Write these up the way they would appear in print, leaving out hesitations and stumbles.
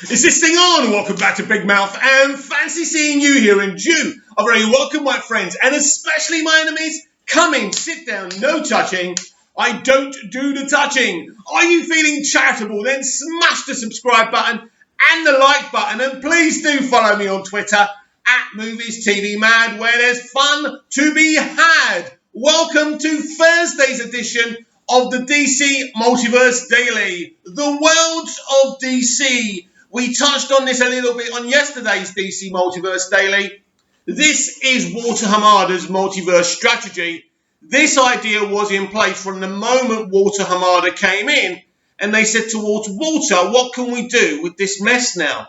Is this thing on? Welcome back to Big Mouth, and fancy seeing you here in June. A very welcome, my friends, and especially my enemies. Come in, sit down, no touching. I don't do the touching. Are you feeling charitable? Then smash the subscribe button and the like button, and please do follow me on Twitter at Movies TV Mad, where there's fun to be had. Welcome to Thursday's edition of the DC Multiverse Daily, the worlds of DC. We touched on this a little bit on yesterday's DC Multiverse Daily. This is Walter Hamada's multiverse strategy. This idea was in place from the moment Walter Hamada came in, and they said to Walter, what can we do with this mess now?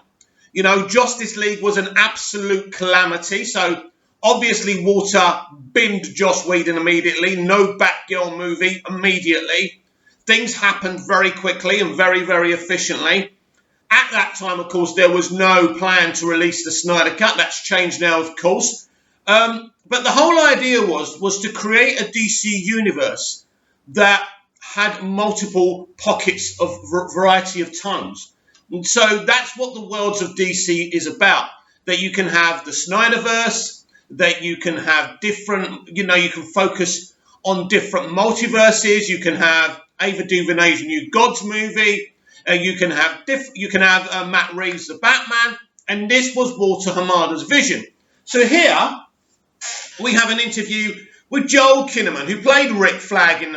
You know, Justice League was an absolute calamity, so obviously Walter binned Joss Whedon immediately. No Batgirl movie immediately. Things happened very quickly and very, very efficiently. At that time, of course, there was no plan to release the Snyder Cut. That's changed now, of course. But the whole idea was to create a DC universe that had multiple pockets of variety of tones. And so that's what the worlds of DC is about. That you can have the Snyderverse, that you can have different, you can focus on different multiverses. You can have Ava DuVernay's New Gods movie. You can have Matt Reeves' The Batman, and this was Walter Hamada's vision. So here we have an interview with Joel Kinnaman, who played Rick Flag in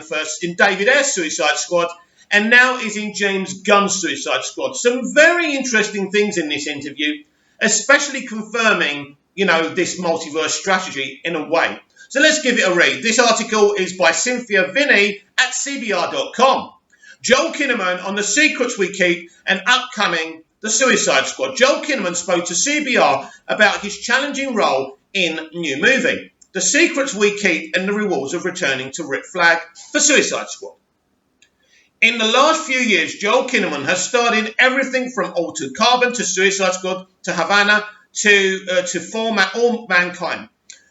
David Ayer's Suicide Squad, and now is in James Gunn's Suicide Squad. Some very interesting things in this interview, especially confirming, this multiverse strategy in a way. So let's give it a read. This article is by Cynthia Vinny at CBR.com. Joel Kinnaman on the secrets we keep and upcoming The Suicide Squad. Joel Kinnaman spoke to CBR about his challenging role in new movie, The Secrets We Keep and the Rewards of Returning to Rick Flag for Suicide Squad. In the last few years, Joel Kinnaman has starred in everything from Altered Carbon to Suicide Squad to Havana to All Mankind.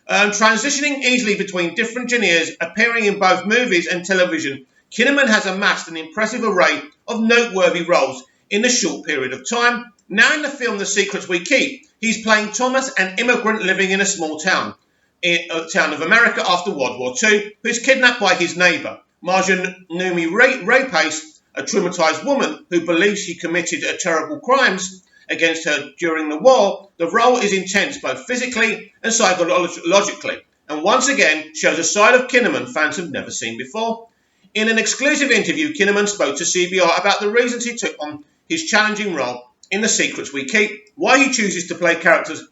Transitioning easily between different genres, appearing in both movies and television, Kinnaman has amassed an impressive array of noteworthy roles in a short period of time. Now in the film The Secrets We Keep, he's playing Thomas, an immigrant living in a small town of America after World War II, who's kidnapped by his neighbour, Marjanumi Rapace, a traumatized woman who believes he committed terrible crimes against her during the war. The role is intense both physically and psychologically, and once again shows a side of Kinnaman fans have never seen before. In an exclusive interview, Kinnaman spoke to CBR about the reasons he took on his challenging role in The Secrets We Keep, why he chooses to play characters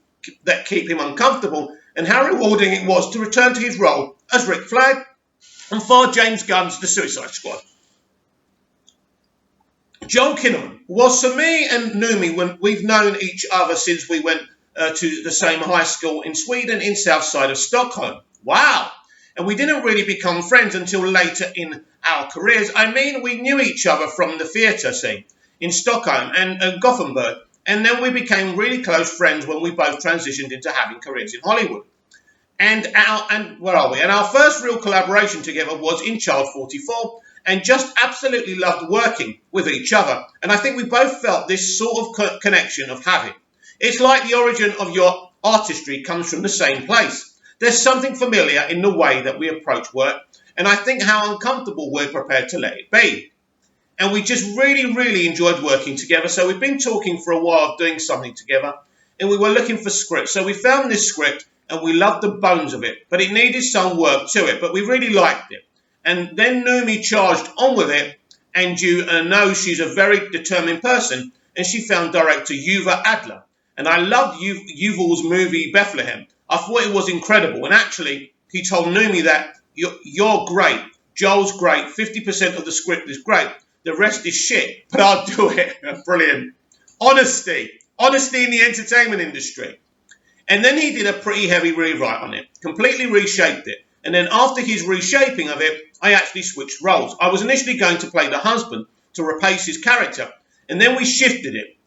that keep him uncomfortable, and how rewarding it was to return to his role as Rick Flag and for James Gunn's The Suicide Squad. Joel Kinnaman was, for me and Numi, when we've known each other since we went to the same high school in Sweden in south side of Stockholm. Wow! And we didn't really become friends until later in our careers. I mean, we knew each other from the theatre scene in Stockholm and Gothenburg. And then we became really close friends when we both transitioned into having careers in Hollywood. And our first real collaboration together was in Child 44, and just absolutely loved working with each other. And I think we both felt this sort of connection of having. It's like the origin of your artistry comes from the same place. There's something familiar in the way that we approach work, and I think how uncomfortable we're prepared to let it be. And we just really, really enjoyed working together. So we've been talking for a while, doing something together, and we were looking for scripts. So we found this script, and we loved the bones of it, but it needed some work to it, but we really liked it. And then Numi charged on with it, and you know she's a very determined person, and she found director Yuva Adler. And I loved Yuval's movie Bethlehem. I thought it was incredible. And actually, he told Numi that you're great. Joel's great. 50% of the script is great. The rest is shit, but I'll do it. Brilliant. Honesty in the entertainment industry. And then he did a pretty heavy rewrite on it, completely reshaped it. And then after his reshaping of it, I actually switched roles. I was initially going to play the husband to replace his character, and then we shifted it.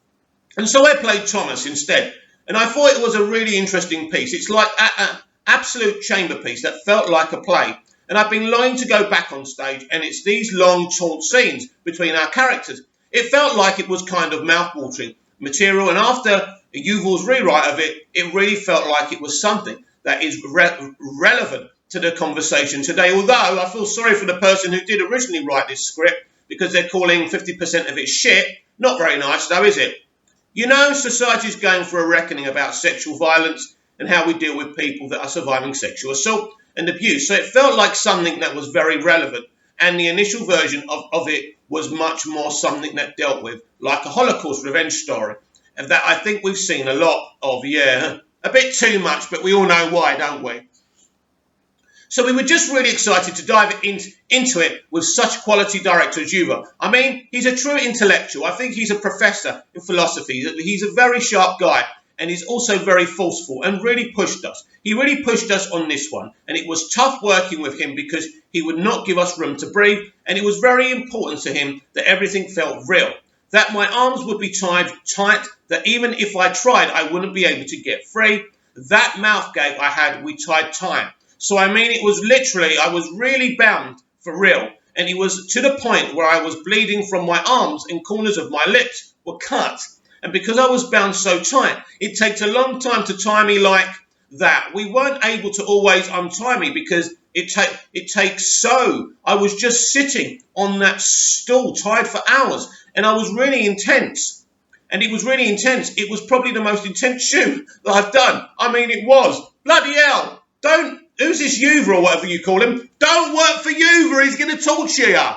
And so I played Thomas instead. And I thought it was a really interesting piece. It's like an absolute chamber piece that felt like a play. And I've been longing to go back on stage, and it's these long, taut scenes between our characters. It felt like it was kind of mouth-watering, material. And after Yuval's rewrite of it, it really felt like it was something that is relevant to the conversation today. Although I feel sorry for the person who did originally write this script, because they're calling 50% of it shit. Not very nice though, is it? You know, society's going for a reckoning about sexual violence and how we deal with people that are surviving sexual assault and abuse. So it felt like something that was very relevant. And the initial version of it was much more something that dealt with like a Holocaust revenge story. And that I think we've seen a lot of, yeah. A bit too much, but we all know why, don't we? So we were just really excited to dive into it with such quality director as Yuval. I mean, he's a true intellectual. I think he's a professor in philosophy. He's a very sharp guy, and he's also very forceful and really pushed us. He really pushed us on this one, and it was tough working with him because he would not give us room to breathe, and it was very important to him that everything felt real, that my arms would be tied tight, that even if I tried, I wouldn't be able to get free. That mouth gag I had, we tied tight. So, I mean, it was literally, I was really bound for real. And it was to the point where I was bleeding from my arms and corners of my lips were cut. And because I was bound so tight, it takes a long time to tie me like that. We weren't able to always untie me because it takes so. I was just sitting on that stool tied for hours. And I was really intense. And it was really intense. It was probably the most intense shoot that I've done. I mean, it was. Bloody hell. Who's this Yuva or whatever you call him? Don't work for Yuva, he's going to torture you.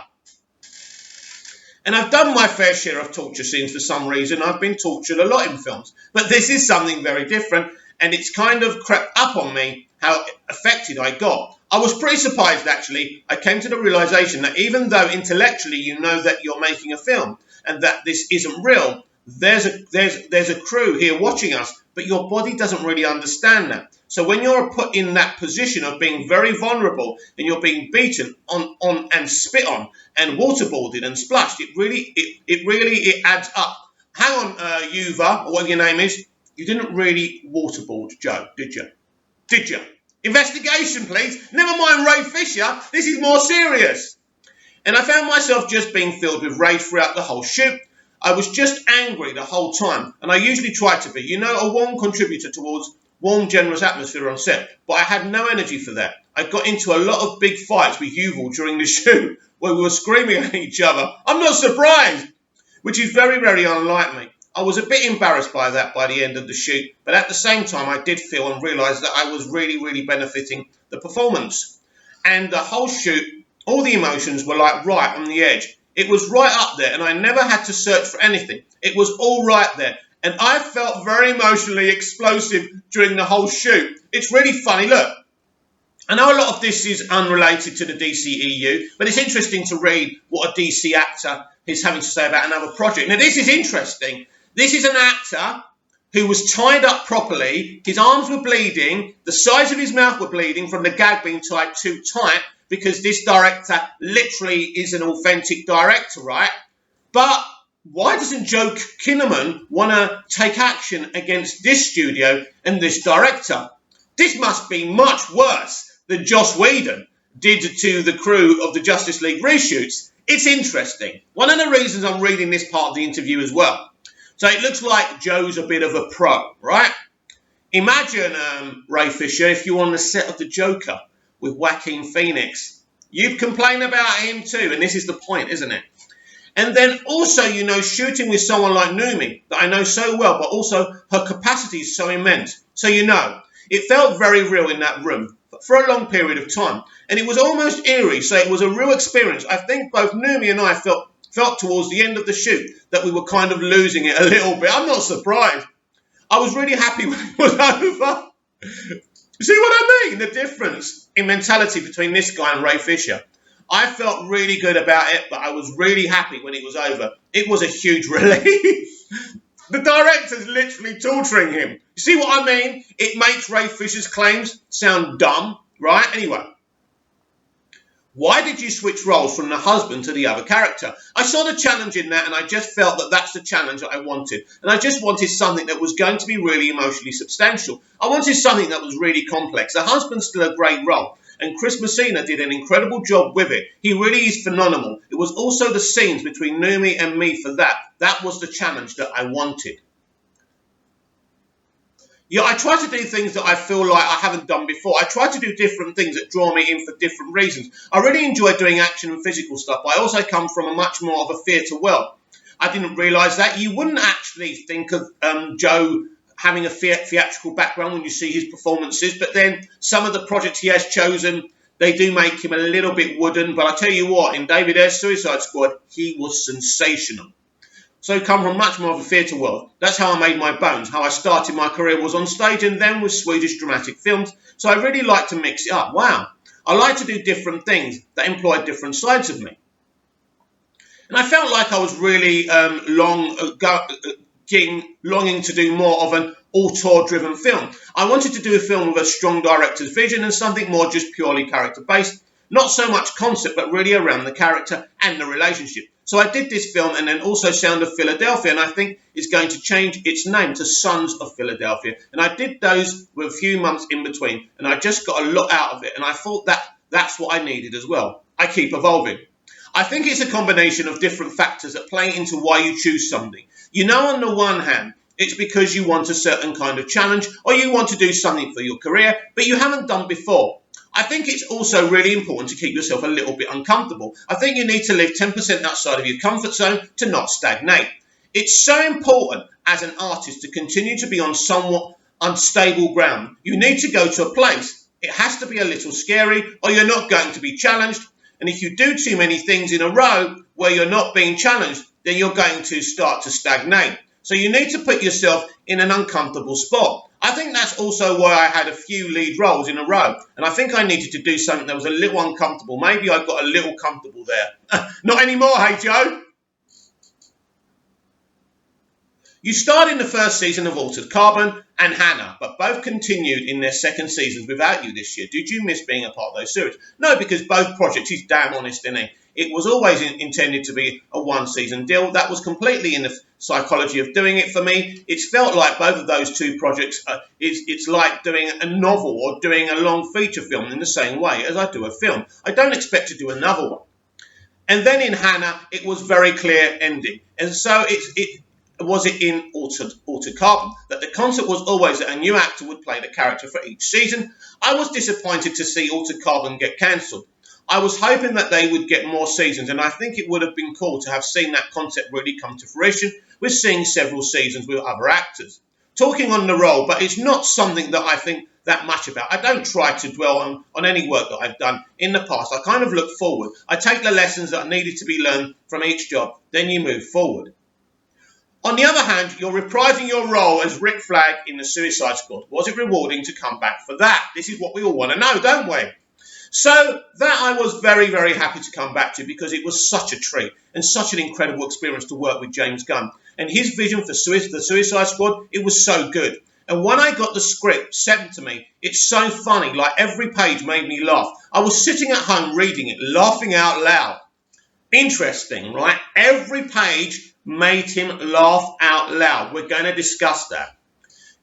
And I've done my fair share of torture scenes for some reason. I've been tortured a lot in films. But this is something very different, and it's kind of crept up on me how affected I got. I was pretty surprised, actually. I came to the realization that even though intellectually you know that you're making a film and that this isn't real, there's a crew here watching us, but your body doesn't really understand that. So when you're put in that position of being very vulnerable and you're being beaten on and spit on and waterboarded and splashed, it really adds up. Hang on, Yuva, or whatever your name is, you didn't really waterboard Joe, did you? Did you? Investigation, please. Never mind Ray Fisher. This is more serious. And I found myself just being filled with rage throughout the whole shoot. I was just angry the whole time, and I usually try to be, you know, a warm contributor towards warm, generous atmosphere on set, but I had no energy for that. I got into a lot of big fights with Yuval during the shoot where we were screaming at each other. I'm not surprised, which is very, very unlike me. I was a bit embarrassed by that by the end of the shoot, but at the same time I did feel and realise that I was really, really benefiting the performance. And the whole shoot, all the emotions were like right on the edge. It was right up there, and I never had to search for anything. It was all right there. And I felt very emotionally explosive during the whole shoot. It's really funny. Look, I know a lot of this is unrelated to the DCEU, but it's interesting to read what a DC actor is having to say about another project. Now, this is interesting. This is an actor who was tied up properly. His arms were bleeding. The sides of his mouth were bleeding from the gag being tied too tight, because this director literally is an authentic director, right? But why doesn't Joe Kinnaman want to take action against this studio and this director? This must be much worse than Joss Whedon did to the crew of the Justice League reshoots. It's interesting. One of the reasons I'm reading this part of the interview as well. So it looks like Joe's a bit of a pro, right? Imagine, Ray Fisher, if you were on the set of The Joker with Joaquin Phoenix. You'd complain about him too, and this is the point, isn't it? And then also, you know, shooting with someone like Numi, that I know so well, but also her capacity is so immense. So, you know, it felt very real in that room for a long period of time. And it was almost eerie, so it was a real experience. I think both Numi and I felt towards the end of the shoot that we were kind of losing it a little bit. I'm not surprised. I was really happy when it was over. See what I mean? The difference in mentality between this guy and Ray Fisher. I felt really good about it, but I was really happy when it was over. It was a huge relief. The director's literally torturing him. You see what I mean? It makes Ray Fisher's claims sound dumb, right? Anyway. Why did you switch roles from the husband to the other character? I saw the challenge in that, and I just felt that that's the challenge that I wanted. And I just wanted something that was going to be really emotionally substantial. I wanted something that was really complex. The husband's still a great role, and Chris Messina did an incredible job with it. He really is phenomenal. It was also the scenes between Numi and me for that. That was the challenge that I wanted. Yeah, I try to do things that I feel like I haven't done before. I try to do different things that draw me in for different reasons. I really enjoy doing action and physical stuff, but I also come from a much more of a theatre world. I didn't realise that. You wouldn't actually think of Joe having a theatrical background when you see his performances, but then some of the projects he has chosen, they do make him a little bit wooden. But I tell you what, in David Ayer's Suicide Squad, he was sensational. So come from much more of a theatre world. That's how I made my bones. How I started my career was on stage and then with Swedish dramatic films. So I really like to mix it up. Wow. I like to do different things that employ different sides of me. And I felt like I was really longing to do more of an auteur-driven film. I wanted to do a film with a strong director's vision and something more just purely character-based. Not so much concept, but really around the character and the relationship. So I did this film and then also Sound of Philadelphia, and I think it's going to change its name to Sons of Philadelphia. And I did those with a few months in between, and I just got a lot out of it, and I thought that's what I needed as well. I keep evolving. I think it's a combination of different factors that play into why you choose something. You know, on the one hand, it's because you want a certain kind of challenge or you want to do something for your career, but you haven't done before. I think it's also really important to keep yourself a little bit uncomfortable. I think you need to live 10% outside of your comfort zone to not stagnate. It's so important as an artist to continue to be on somewhat unstable ground. You need to go to a place. It has to be a little scary or you're not going to be challenged. And if you do too many things in a row where you're not being challenged, then you're going to start to stagnate. So you need to put yourself in an uncomfortable spot. I think that's also why I had a few lead roles in a row. And I think I needed to do something that was a little uncomfortable. Maybe I got a little comfortable there. Not anymore, hey Joe. You starred in the first season of Altered Carbon and Hannah, but both continued in their second seasons without you this year. Did you miss being a part of those series? No, because both projects, he's damn honest, isn't he? It was always intended to be a one-season deal. That was completely in the psychology of doing it for me. It's felt like both of those two projects, it's like doing a novel or doing a long feature film in the same way as I do a film. I don't expect to do another one. And then in Hannah, it was very clear ending. And so it in Altered Carbon that the concept was always that a new actor would play the character for each season. I was disappointed to see Altered Carbon get cancelled. I was hoping that they would get more seasons, and I think it would have been cool to have seen that concept really come to fruition with seeing several seasons with other actors. Talking on the role, but it's not something that I think that much about. I don't try to dwell on any work that I've done in the past. I kind of look forward. I take the lessons that needed to be learned from each job, then you move forward. On the other hand, you're reprising your role as Rick Flag in the Suicide Squad. Was it rewarding to come back for that? This is what we all want to know, don't we? So that I was very, very happy to come back to because it was such a treat and such an incredible experience to work with James Gunn. And his vision for the Suicide Squad, it was so good. And when I got the script sent to me, it's so funny, like every page made me laugh. I was sitting at home reading it, laughing out loud. Interesting, right? Every page made him laugh out loud. We're going to discuss that.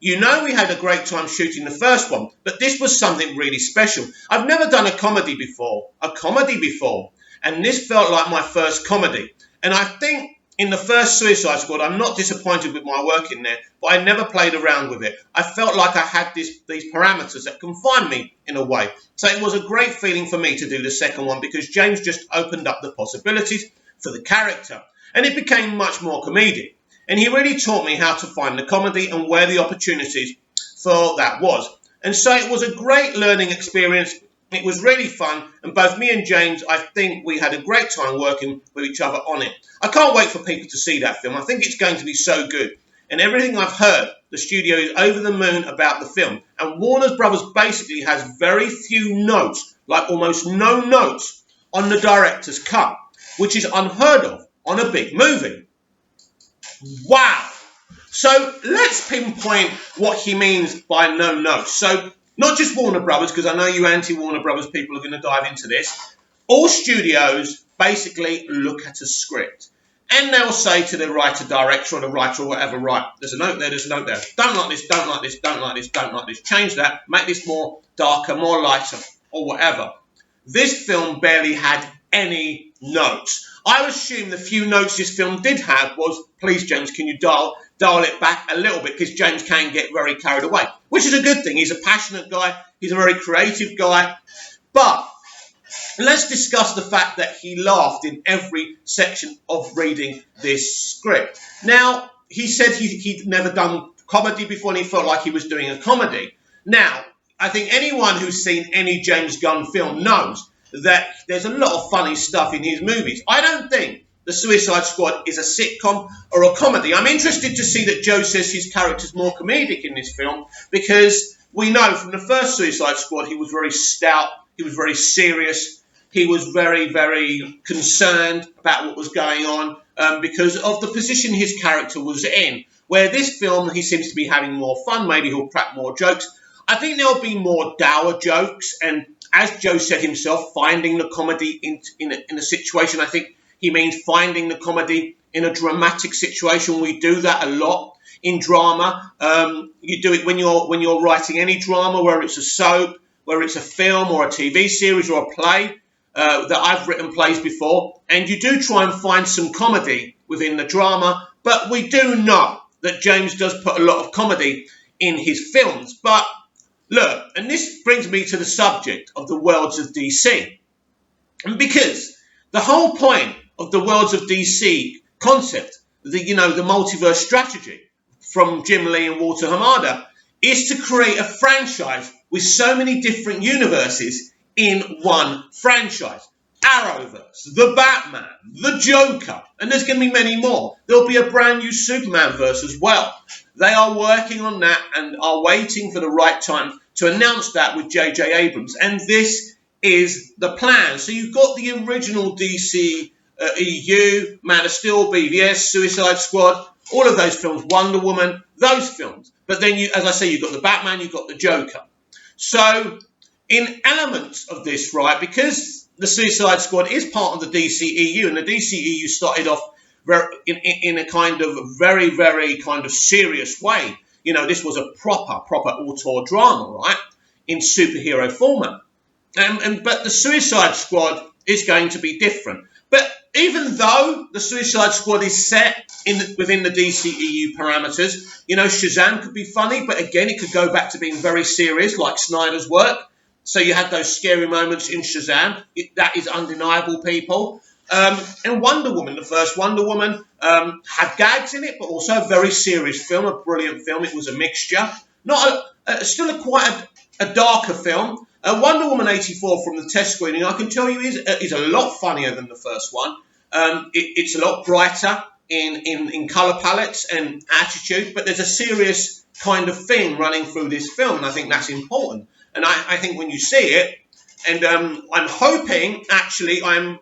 You know, we had a great time shooting the first one, but this was something really special. I've never done a comedy before, and this felt like my first comedy. And I think in the first Suicide Squad, I'm not disappointed with my work in there, but I never played around with it. I felt like I had these parameters that confined me in a way. So it was a great feeling for me to do the second one because James just opened up the possibilities for the character, and it became much more comedic. And he really taught me how to find the comedy and where the opportunities for that was. And so it was a great learning experience. It was really fun. And both me and James, I think we had a great time working with each other on it. I can't wait for people to see that film. I think it's going to be so good. And everything I've heard, the studio is over the moon about the film. And Warner Brothers basically has very few notes, like almost no notes, on the director's cut, which is unheard of on a big movie. Wow. So let's pinpoint what he means by no notes. So not just Warner Brothers, because I know you anti-Warner Brothers people are going to dive into this. All studios basically look at a script and they'll say to the writer, director, or the writer or whatever, right, there's a note there, there's a note there. Don't like this, don't like this, don't like this, don't like this. Change that, make this more darker, more lighter, or whatever. This film barely had any notes. I assume the few notes this film did have was, please, James, can you dial dial it back a little bit because James can get very carried away, which is a good thing. He's a passionate guy. He's a very creative guy. But let's discuss the fact that he laughed in every section of reading this script. Now, he said he'd never done comedy before and he felt like he was doing a comedy. Now, I think anyone who's seen any James Gunn film knows that there's a lot of funny stuff in his movies. I don't think The Suicide Squad is a sitcom or a comedy. I'm interested to see that Joe says his character's more comedic in this film because we know from the first Suicide Squad he was very stout, he was very serious, he was very, very concerned about what was going on because of the position his character was in. Where this film, he seems to be having more fun, maybe he'll crack more jokes. I think there'll be more dour jokes, and as Joe said himself, finding the comedy in a situation, I think he means finding the comedy in a dramatic situation. We do that a lot in drama. You do it when you're writing any drama, whether it's a soap, whether it's a film or a TV series or a play. That I've written plays before, and you do try and find some comedy within the drama, but we do know that James does put a lot of comedy in his films. But look, and this brings me to the subject of the worlds of DC. And because the whole point of the worlds of DC concept, the multiverse strategy from Jim Lee and Walter Hamada, is to create a franchise with so many different universes in one franchise. Arrowverse, the Batman, the Joker, and there's going to be many more. There'll be a brand new Superman verse as well. They are working on that and are waiting for the right time to announce that with J.J. Abrams. And this is the plan. So you've got the original DC EU, Man of Steel, BVS, Suicide Squad, all of those films, Wonder Woman, those films. But then, as I say, you've got the Batman, you've got the Joker. So in elements of this, right, because the Suicide Squad is part of the DCEU, and the DCEU started off in a kind of very, very kind of serious way. This was a proper auteur drama, right, in superhero format. But the Suicide Squad is going to be different. But even though the Suicide Squad is set within the DCEU parameters, Shazam could be funny, but again, it could go back to being very serious, like Snyder's work. So you had those scary moments in Shazam. That is undeniable, people. And Wonder Woman, the first Wonder Woman, had gags in it, but also a very serious film, a brilliant film. It was a mixture. Still quite a darker film. Wonder Woman 84 from the test screening, I can tell you, is a lot funnier than the first one. It's a lot brighter in colour palettes and attitude, but there's a serious kind of theme running through this film, and I think that's important. And I think when you see it, and I'm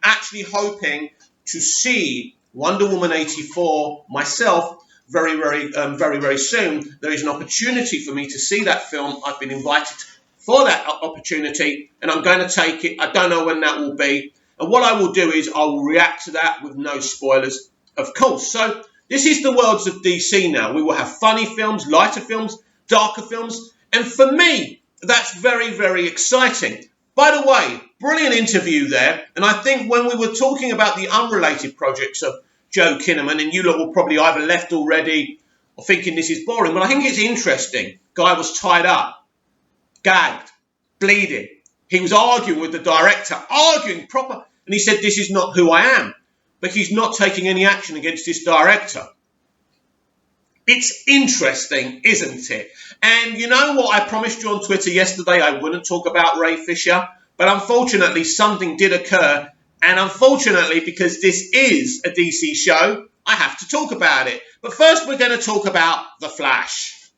actually hoping to see Wonder Woman 84 myself very, very soon. There is an opportunity for me to see that film. I've been invited for that opportunity, and I'm going to take it. I don't know when that will be. And what I will do is I will react to that with no spoilers, of course. So this is the worlds of DC now. We will have funny films, lighter films, darker films, and for me, that's very, very exciting. By the way, brilliant interview there. And I think when we were talking about the unrelated projects of Joe Kinnaman, and you lot will probably either left already or thinking this is boring, but I think it's interesting. Guy was tied up, gagged, bleeding. He was arguing with the director, arguing proper. And he said, this is not who I am. But he's not taking any action against this director. It's interesting, isn't it? And you know what? I promised you on Twitter yesterday I wouldn't talk about Ray Fisher. But unfortunately, something did occur. And unfortunately, because this is a DC show, I have to talk about it. But first, we're going to talk about The Flash.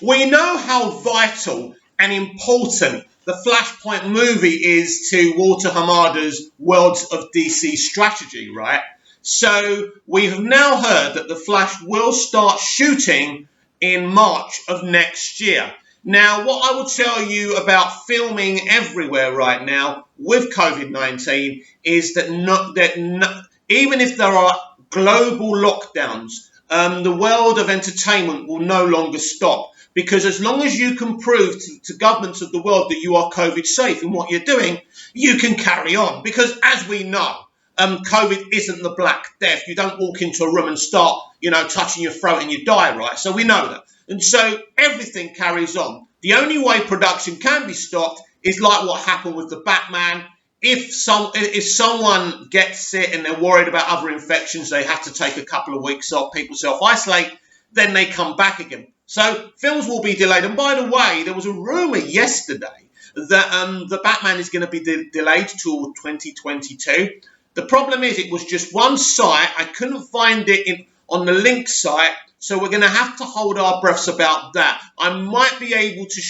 We know how vital and important the Flashpoint movie is to Walter Hamada's Worlds of DC strategy, right? So we have now heard that The Flash will start shooting in March of next year. Now, what I will tell you about filming everywhere right now with COVID-19 is that even if there are global lockdowns, the world of entertainment will no longer stop. Because as long as you can prove to governments of the world that you are COVID safe in what you're doing, you can carry on. Because as we know, COVID isn't the Black Death. You don't walk into a room and start, touching your throat and you die, right? So we know that. And so everything carries on. The only way production can be stopped is like what happened with the Batman. If someone gets it and they're worried about other infections, they have to take a couple of weeks off, people self-isolate, then they come back again. So films will be delayed. And by the way, there was a rumour yesterday that the Batman is going to be delayed till 2022. The problem is it was just one site. I couldn't find it on the link site, so we're going to have to hold our breaths about that. I might be able to,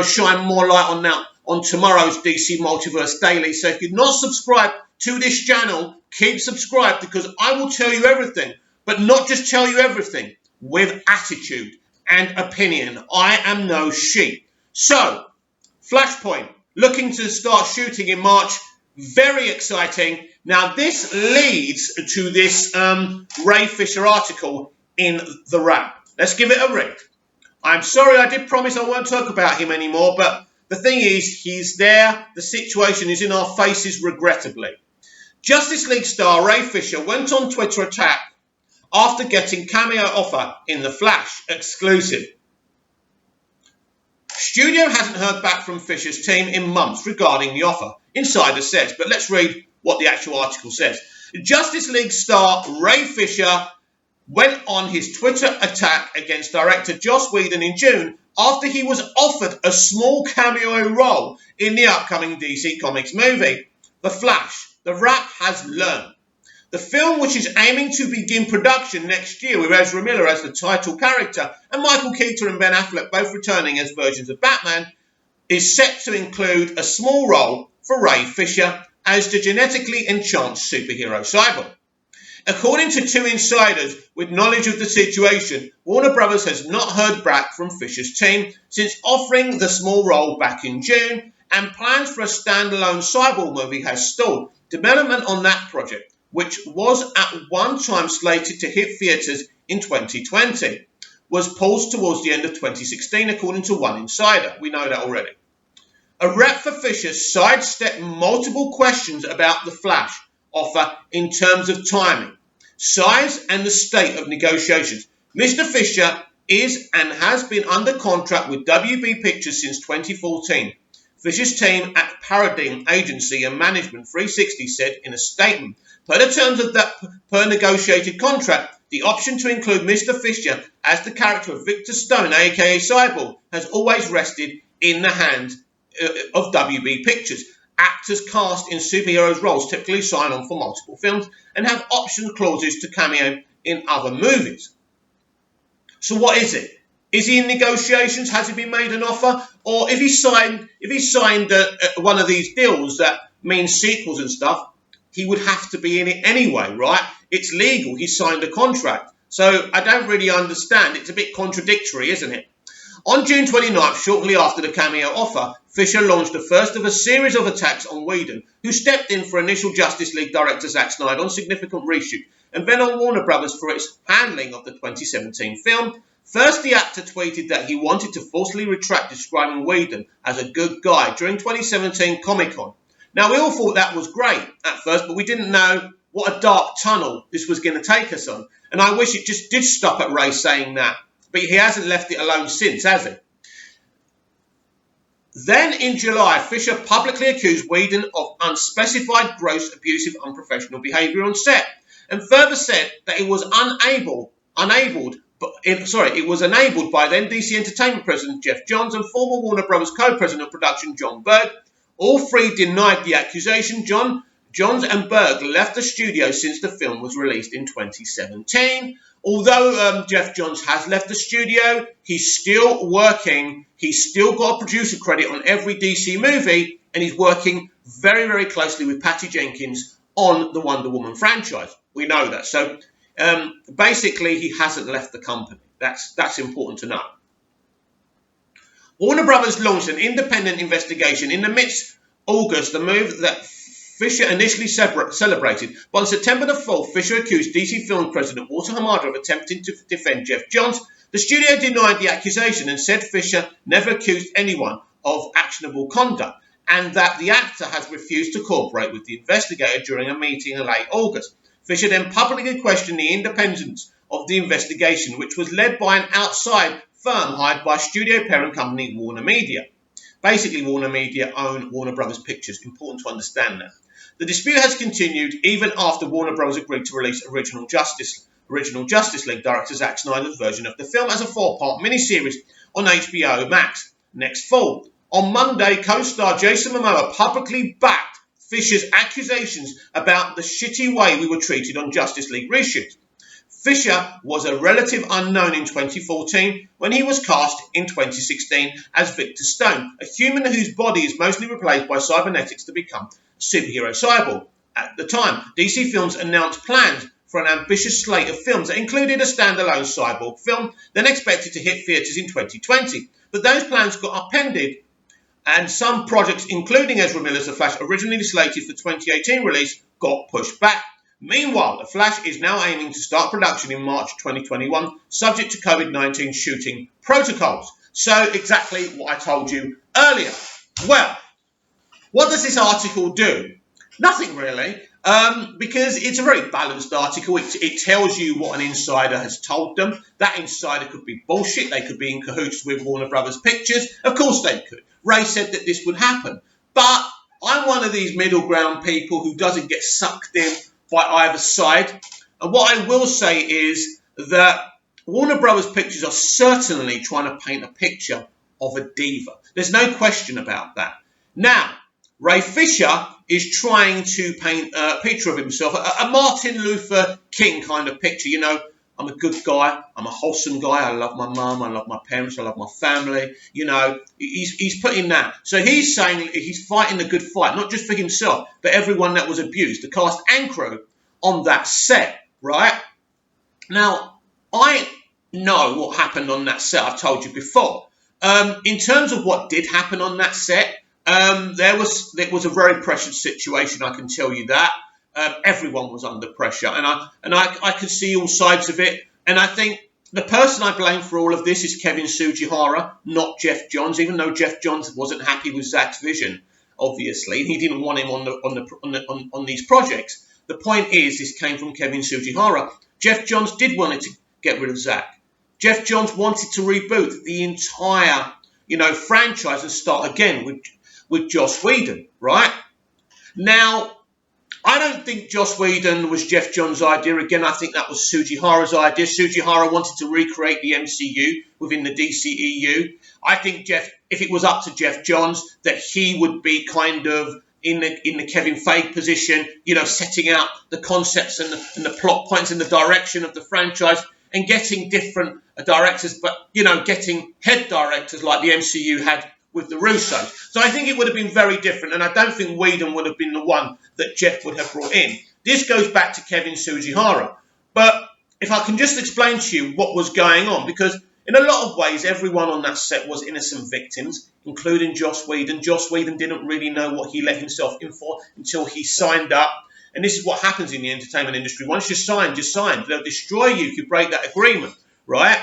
shine more light on that on tomorrow's DC Multiverse Daily. So if you're not subscribed to this channel, keep subscribed because I will tell you everything, but not just tell you everything, with attitude and opinion. I am no sheep. So, Flashpoint, looking to start shooting in March. Very exciting. Now, this leads to this Ray Fisher article in The Wrap. Let's give it a read. I'm sorry, I did promise I won't talk about him anymore, but the thing is, he's there. The situation is in our faces, regrettably. Justice League star Ray Fisher went on Twitter attack after getting cameo offer in The Flash exclusive. Studio hasn't heard back from Fisher's team in months regarding the offer, Insider says. But let's read what the actual article says. Justice League star Ray Fisher went on his Twitter attack against director Joss Whedon in June after he was offered a small cameo role in the upcoming DC Comics movie, The Flash. The Wrap has learned. The film, which is aiming to begin production next year with Ezra Miller as the title character and Michael Keaton and Ben Affleck both returning as versions of Batman, is set to include a small role for Ray Fisher as the genetically enhanced superhero cyborg. According to two insiders with knowledge of the situation, Warner Bros. Has not heard back from Fisher's team since offering the small role back in June, and plans for a standalone cyborg movie has stalled. Development on that project, which was at one time slated to hit theatres in 2020, was paused towards the end of 2016, according to one insider. We know that already. A rep for Fisher sidestepped multiple questions about the Flash offer in terms of timing, size, and the state of negotiations. Mr. Fisher is and has been under contract with WB Pictures since 2014. Fisher's team at Paradigm Agency and Management 360 said in a statement, per the terms of that negotiated contract, the option to include Mr. Fisher as the character of Victor Stone, aka Cyborg, has always rested in the hands of WB Pictures. Actors cast in superheroes roles typically sign on for multiple films and have option clauses to cameo in other movies. So what is it? Is he in negotiations? Has he been made an offer? Or if he signed one of these deals that means sequels and stuff, he would have to be in it anyway, right? It's legal. He signed a contract. So I don't really understand. It's a bit contradictory, isn't it? On June 29th, shortly after the cameo offer, Fisher launched the first of a series of attacks on Whedon, who stepped in for initial Justice League director Zack Snyder on significant reshoot, and then on Warner Bros. For its handling of the 2017 film. First, the actor tweeted that he wanted to forcefully retract describing Whedon as a good guy during 2017 Comic-Con. Now, we all thought that was great at first, but we didn't know what a dark tunnel this was going to take us on. And I wish it just did stop at Ray saying that. But he hasn't left it alone since, has he? Then in July, Fisher publicly accused Whedon of unspecified, gross, abusive, unprofessional behaviour on set, and further said that it was enabled by then DC Entertainment President Jeff Johns and former Warner Bros. Co-President of Production John Berg. All three denied the accusation. Johns and Berg left the studio since the film was released in 2017. Although Jeff Johns has left the studio, he's still working. He's still got a producer credit on every DC movie, and he's working very, very closely with Patty Jenkins on the Wonder Woman franchise. We know that. So basically, he hasn't left the company. That's important to know. Warner Bros. Launched an independent investigation in the mid-August, a move that Fisher initially celebrated. But on September the 4th, Fisher accused DC Film President Walter Hamada of attempting to defend Jeff Johns. The studio denied the accusation and said Fisher never accused anyone of actionable conduct. and that the actor has refused to cooperate with the investigator during a meeting in late August. Fisher then publicly questioned the independence of the investigation, which was led by an outside firm hired by studio parent company Warner Media. Basically, Warner Media own Warner Brothers Pictures. Important to understand that. The dispute has continued even after Warner Bros. Agreed to release Original Justice League director Zack Snyder's version of the film as a 4-part miniseries on HBO Max next fall. On Monday, co-star Jason Momoa publicly backed Fisher's accusations about the shitty way we were treated on Justice League reshoots. Fisher was a relative unknown in 2014 when he was cast in 2016 as Victor Stone, a human whose body is mostly replaced by cybernetics to become a superhero cyborg. At the time, DC Films announced plans for an ambitious slate of films that included a standalone cyborg film, then expected to hit theatres in 2020. But those plans got upended, and some projects, including Ezra Miller's The Flash, originally slated for 2018 release, got pushed back. Meanwhile, The Flash is now aiming to start production in March 2021, subject to COVID-19 shooting protocols. So exactly what I told you earlier. Well, what does this article do? Nothing really, because it's a very balanced article. It tells you what an insider has told them. That insider could be bullshit. They could be in cahoots with Warner Brothers Pictures. Of course they could. Ray said that this would happen. But I'm one of these middle ground people who doesn't get sucked in by either side. And what I will say is that Warner Brothers Pictures are certainly trying to paint a picture of a diva. There's no question about that. Now, Ray Fisher is trying to paint a picture of himself, a Martin Luther King kind of picture. You know, I'm a good guy. I'm a wholesome guy. I love my mum. I love my parents. I love my family. You know, he's putting that. So he's saying he's fighting a good fight, not just for himself, but everyone that was abused, the cast and crew on that set, right? Now, I know what happened on that set. I've told you before. In terms of what did happen on that set, there was a very pressured situation. I can tell you that. Everyone was under pressure, and I could see all sides of it. And I think the person I blame for all of this is Kevin Sugihara, not Jeff Johns. Even though Jeff Johns wasn't happy with Zack's vision, obviously, he didn't want him on these projects. The point is, this came from Kevin Sugihara. Jeff Johns did want to get rid of Zack. Jeff Johns wanted to reboot the entire, franchise and start again with Joss Whedon, right? Now, I don't think Joss Whedon was Jeff Johns' idea. Again, I think that was Sugihara's idea. Sugihara wanted to recreate the MCU within the DCEU. I think if it was up to Jeff Johns, that he would be kind of in the Kevin Feige position, setting out the concepts and the plot points and the direction of the franchise and getting different directors, but, getting head directors like the MCU had with the Russos. So I think it would have been very different, and I don't think Whedon would have been the one that Jeff would have brought in. This goes back to Kevin Sugihara. But if I can just explain to you what was going on, because in a lot of ways, everyone on that set was innocent victims, including Joss Whedon. Joss Whedon didn't really know what he let himself in for until he signed up. And this is what happens in the entertainment industry. Once you're signed, you're signed. They'll destroy you if you break that agreement, right?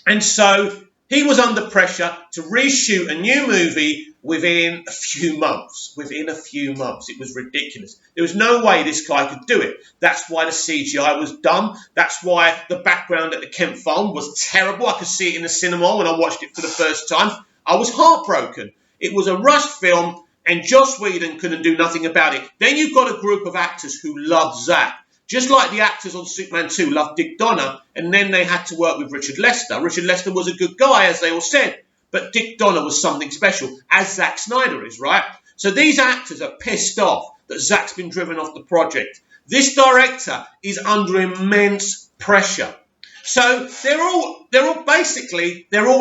And so he was under pressure to reshoot a new movie within a few months. Within a few months. It was ridiculous. There was no way this guy could do it. That's why the CGI was dumb. That's why the background at the Kent Farm was terrible. I could see it in the cinema when I watched it for the first time. I was heartbroken. It was a rushed film, and Joss Whedon couldn't do nothing about it. Then you've got a group of actors who love Zack. Just like the actors on Superman 2 loved Dick Donner, and then they had to work with Richard Lester. Richard Lester was a good guy, as they all said, but Dick Donner was something special, as Zack Snyder is, right? So these actors are pissed off that Zack's been driven off the project. This director is under immense pressure. So they're all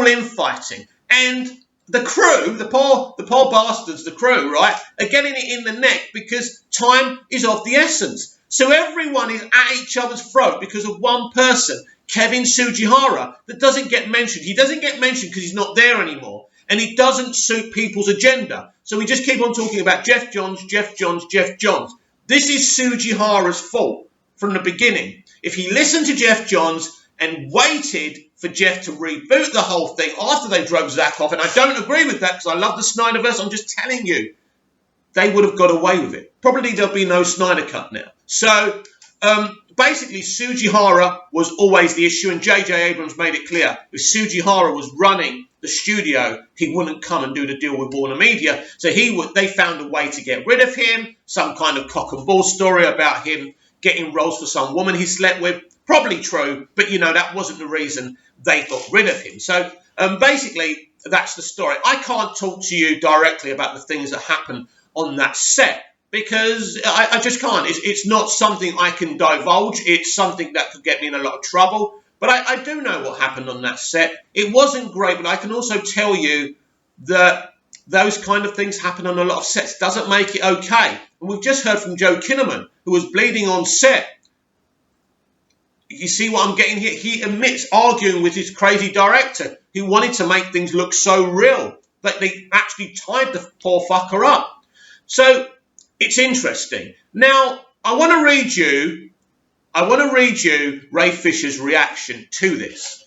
infighting. And the crew, the poor bastards, the crew, right, are getting it in the neck because time is of the essence. So everyone is at each other's throat because of one person, Kevin Sugihara, that doesn't get mentioned. He doesn't get mentioned because he's not there anymore. And he doesn't suit people's agenda. So we just keep on talking about Jeff Johns, Jeff Johns, Jeff Johns. This is Sugihara's fault from the beginning. If he listened to Jeff Johns and waited for Jeff to reboot the whole thing after they drove Zack off, and I don't agree with that because I love the Snyderverse. I'm just telling you, they would have got away with it. Probably there'll be no Snyder Cut now. So basically, Sujihara was always the issue, and J.J. Abrams made it clear if Sujihara was running the studio, he wouldn't come and do the deal with Warner Media. So they found a way to get rid of him, some kind of cock and ball story about him getting roles for some woman he slept with. Probably true, but that wasn't the reason they got rid of him. So basically, that's the story. I can't talk to you directly about the things that happen on that set because I just can't. It's not something I can divulge. It's something that could get me in a lot of trouble. But I do know what happened on that set. It wasn't great, but I can also tell you that those kind of things happen on a lot of sets. Doesn't make it okay. And we've just heard from Joe Kinnaman, who was bleeding on set. You see what I'm getting here? He admits arguing with his crazy director who wanted to make things look so real that they actually tied the poor fucker up. So it's interesting. Now, I want to read you Ray Fisher's reaction to this.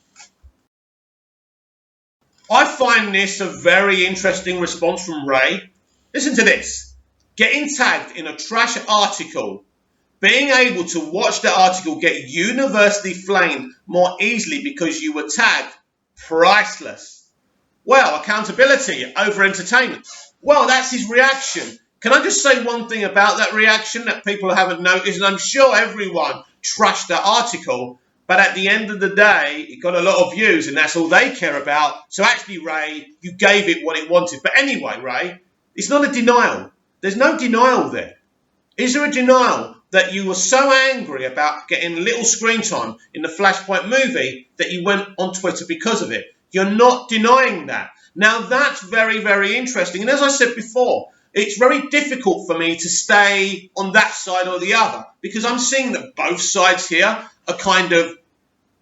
I find this a very interesting response from Ray. Listen to this. Getting tagged in a trash article, being able to watch the article get universally flamed more easily because you were tagged, priceless. Well, accountability over entertainment. Well, that's his reaction. Can I just say one thing about that reaction that people haven't noticed? And I'm sure everyone trashed that article, but at the end of the day, it got a lot of views, and that's all they care about. So actually, Ray, you gave it what it wanted. But anyway, Ray, it's not a denial. There's no denial there. Is there a denial that you were so angry about getting little screen time in the Flashpoint movie that you went on Twitter because of it? You're not denying that. Now, that's very, very interesting. And as I said before, it's very difficult for me to stay on that side or the other because I'm seeing that both sides here are kind of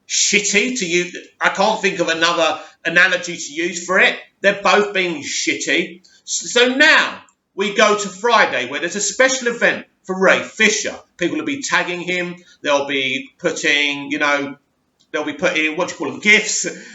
shitty to use. I can't think of another analogy to use for it. They're both being shitty. So now we go to Friday where there's a special event for Ray Fisher. People will be tagging him. They'll be putting, GIFs.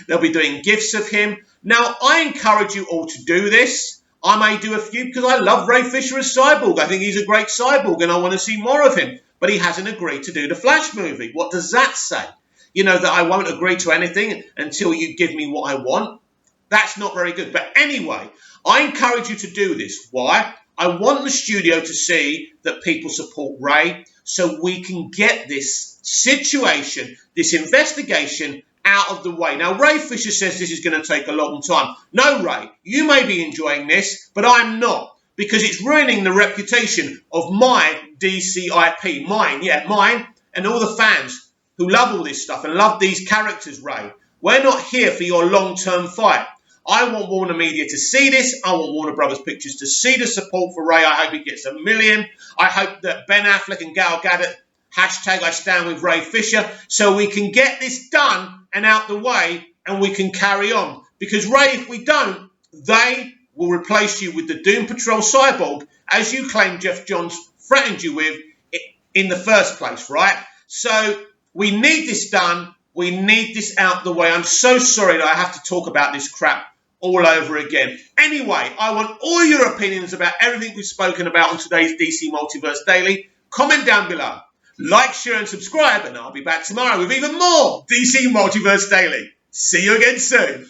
They'll be doing GIFs of him. Now, I encourage you all to do this. I may do a few because I love Ray Fisher as Cyborg. I think he's a great Cyborg and I want to see more of him. But he hasn't agreed to do the Flash movie. What does that say? That I won't agree to anything until you give me what I want? That's not very good. But anyway, I encourage you to do this. Why? I want the studio to see that people support Ray so we can get this situation, this investigation out of the way. Now, Ray Fisher says this is going to take a long time. No, Ray, you may be enjoying this, but I'm not, because it's ruining the reputation of my DC IP. Mine, and all the fans who love all this stuff and love these characters, Ray. We're not here for your long-term fight. I want Warner Media to see this. I want Warner Brothers Pictures to see the support for Ray. I hope he gets 1 million. I hope that Ben Affleck and Gal Gadot hashtag I stand with Ray Fisher so we can get this done and out the way and we can carry on. Because Ray, if we don't, they will replace you with the Doom Patrol Cyborg, as you claim Jeff Johns threatened you with in the first place, right? So we need this done. We need this out the way. I'm so sorry that I have to talk about this crap all over again. Anyway, I want all your opinions about everything we've spoken about on today's DC Multiverse Daily. Comment down below. Like, share and subscribe, and I'll be back tomorrow with even more DC Multiverse Daily. See you again soon.